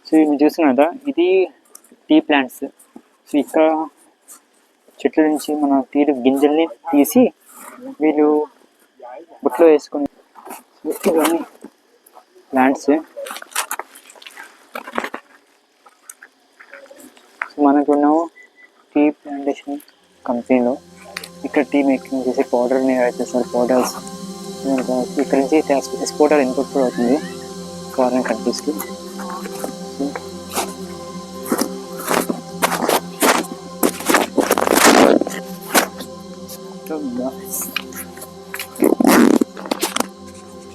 So ఇది చూస్తున్నా కదా, ఇది టీ ప్లాంట్స్. సో ఇక్కడ చెట్ల నుంచి మన టీ గింజల్ని తీసి వీళ్ళు బుట్లో వేసుకొని ఇవన్నీ ప్లాంట్స్. సో మనకున్న టీ ప్లాంటేషన్ కంపెనీలో ఇక్కడ టీ మేకింగ్ చేసే పౌడర్ని చేస్తారు. పౌడర్స్ ఇక్కడ నుంచి ఎక్స్పోర్టర్ ఇంపోర్ట్ కూడా అవుతుంది ఫారిన్ కంట్రీస్కి.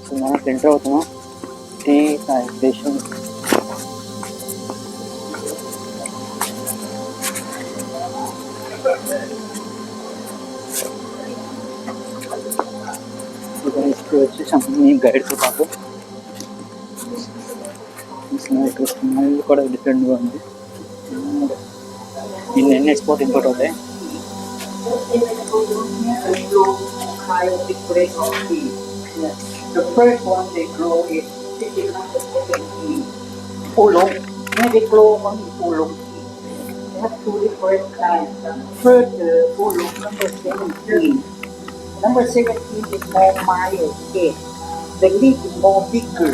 సో మనం ఎంటర్ అవుతున్నాం టీ ప్లాంటేషన్. వచ్చేసాం మీ గైడ్తో పాటు. స్మెల్ కూడా డిఫరెంట్గా ఉంది. ఎన్ని ఎక్స్పోర్ట్ ఇంపోర్ట్ అవుతాయి. The first one they grow is oolong. They grow only oolong tea. They have two different kinds. First, oolong number 17. Number 17 is more mild taste. The leaf is more bigger.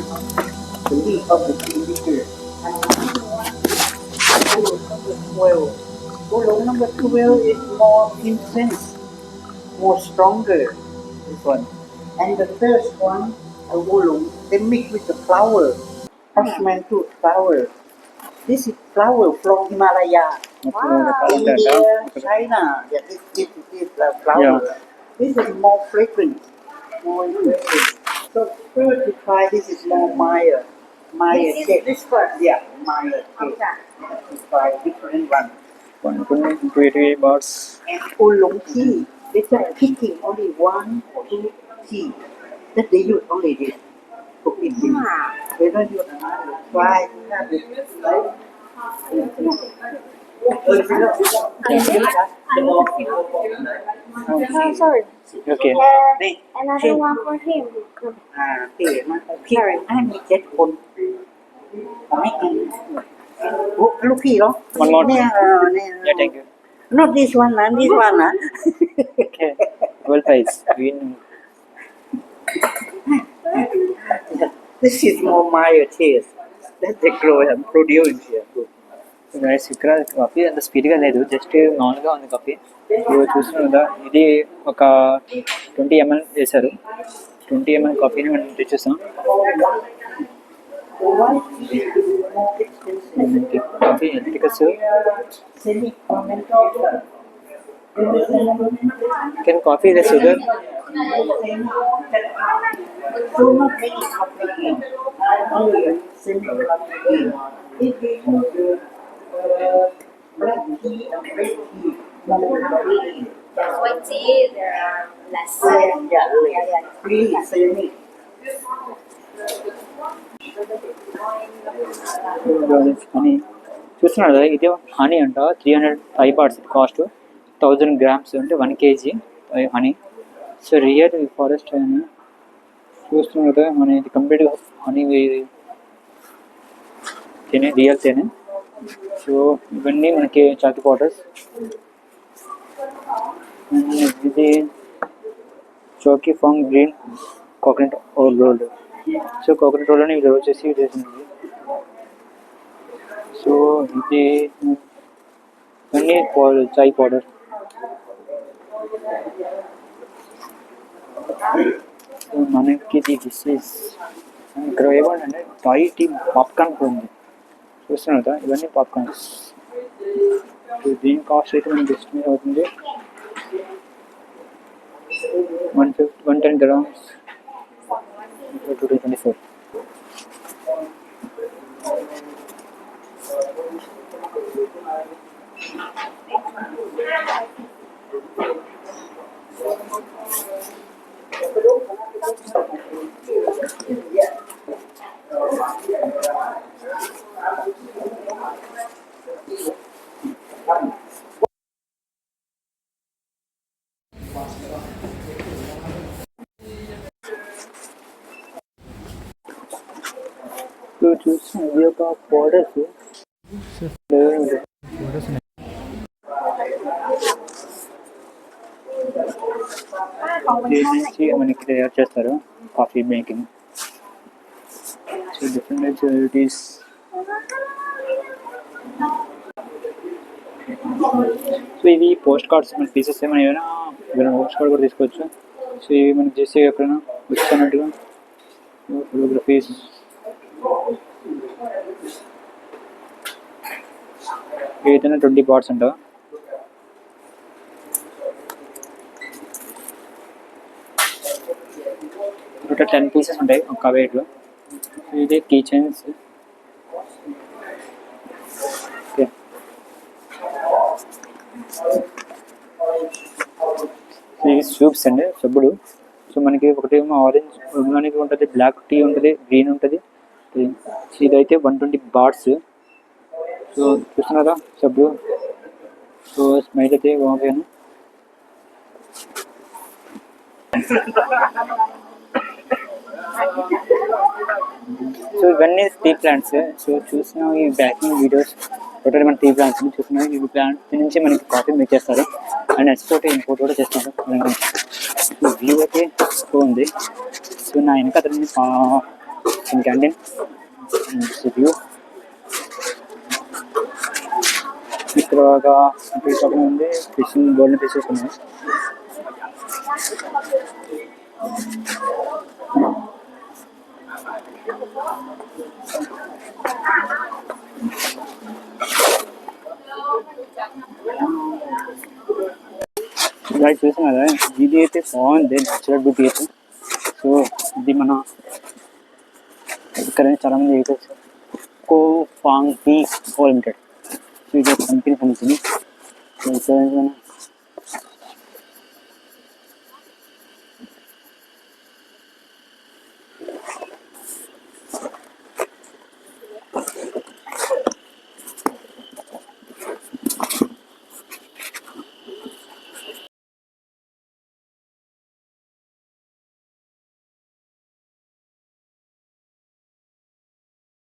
The leaf of the tree bigger. And oolong number 12. Oolong number 12 is more intense, more stronger. This one. And the first one, oolong, they mix with the flower, Ashman tooth flower. This is flower from Himalaya. India, China. Yeah, this flower. Yeah. This is more fragrant, more interesting. So first to try this is more Maya. Maya cake. This first? Yeah, Maya cake. To try different one. Birds. And oolong tea. They just picking only 1 or 2 tea. That they use only this to eating. They don't use another. Try have it. Sorry. Okay. Another one for him. I'm get one. Look here. One more. Yeah, Thank you. not this one, this one. Okay. Well, guys, This is more Maya taste. That they grow and produce here. Guys ఇక్కడ coffee అంత స్పీడ్గా లేదు, just నార్మల్గా ఉంది coffee. చూస్తున్నాం కదా, ఇది ఒక 20 ml వేశారు. 20 ml కాఫీని మనం తెచ్చేస్తాం. కాఫీ ఎథికస్ can coffee the sugar. White tea, there are less. Really semi. Honey చూస్తున్నాడు కదా, ఇది హనీ అంట. 305 parts కాస్ట్, 1000 grams అంటే 1 kg honey. So real forest honey చూస్తున్నాడు కదా, మన ఇది కంప్లీట్గా హనీ తేనె, రియల్ తేనె. సో ఇవన్నీ మనకి చాకీ పౌడర్స్. ఇది చౌకీ ఫాంగ్ green coconut roll. So coconut roll అని ఇది వచ్చేసి ఇది వేసింది. సో ఇది అన్నీ చాయ్ పౌడర్. మనకి డిషెస్ ఇక్కడ ఏమంటే థాయ్ టీ పాప్కార్న్ కూడా ఉంది. చూస్తున్నారు కదా, ఇవన్నీ పాప్కార్న్స్. దీని కాస్ట్ అయితే మనకి ఎస్టిమేట్ అవుతుంది 110 grams 224. ఫోటోస్ దీని నుంచి మనకి తయారు చేస్తారు coffee making. So different types varieties. So ఇవి పోస్ట్ కార్డ్స్ మన పీసెస్ ఏమైనా పోస్ట్ కార్డ్ కూడా తీసుకోవచ్చు. సో ఇవి మనకి చేసే ఎక్కడైనా వచ్చినట్టుగా ఫోటోగ్రఫీస్. ఏదైనా 20 పార్ట్స్ అంట. టోటల్ 10 పీసెస్ ఉంటాయి ఒక వెయిట్లో. ఇదే కిచెన్స్. ఓకే, ఇది సూప్స్ అండి, సబ్బులు. సో మనకి ఒకటేమో ఆరెంజ్ మనకి ఉంటుంది, బ్లాక్ టీ ఉంటుంది, గ్రీన్ ఉంటుంది. ఇదైతే 120 బాట్స్. సో చూస్తున్నారా సబ్బులు. సో స్మైల్ అయితే బాగుంది. సో ఇవన్నీ టీ ప్లాంట్స్. సో చూసిన ఈ బ్యాకింగ్ వీడియోస్ టోటల్ మన టీ ప్లాంట్స్ చూసిన ఈ ప్లాంట్స్ నుంచి మనకి కాఫీ మేక్ చేస్తారు అండ్ ఎక్స్పోర్ట్ ఇంపోర్ట్ కూడా చేస్తారు. సో వ్యూ అయితే ఉంది. సో నా వెనక అతని క్యాంటీన్ వ్యూ ఇక్కడ ఒక టీ షాప్ ఉంది. ఫిషింగ్ గోల్డెన్ ఫిషెస్ ఉన్నాయి. ఇలా చూసాం కదా, ఇది అయితే బాగుంది, నేచురల్ బ్యూటీ అయితే. సో ఇది మన ఇక్కడ చాలా మంది వెహికల్స్ చౌయి ఫాంగ్ టీ లిమిటెడ్. సో ఇది కంపెనీ సంబంధించింది.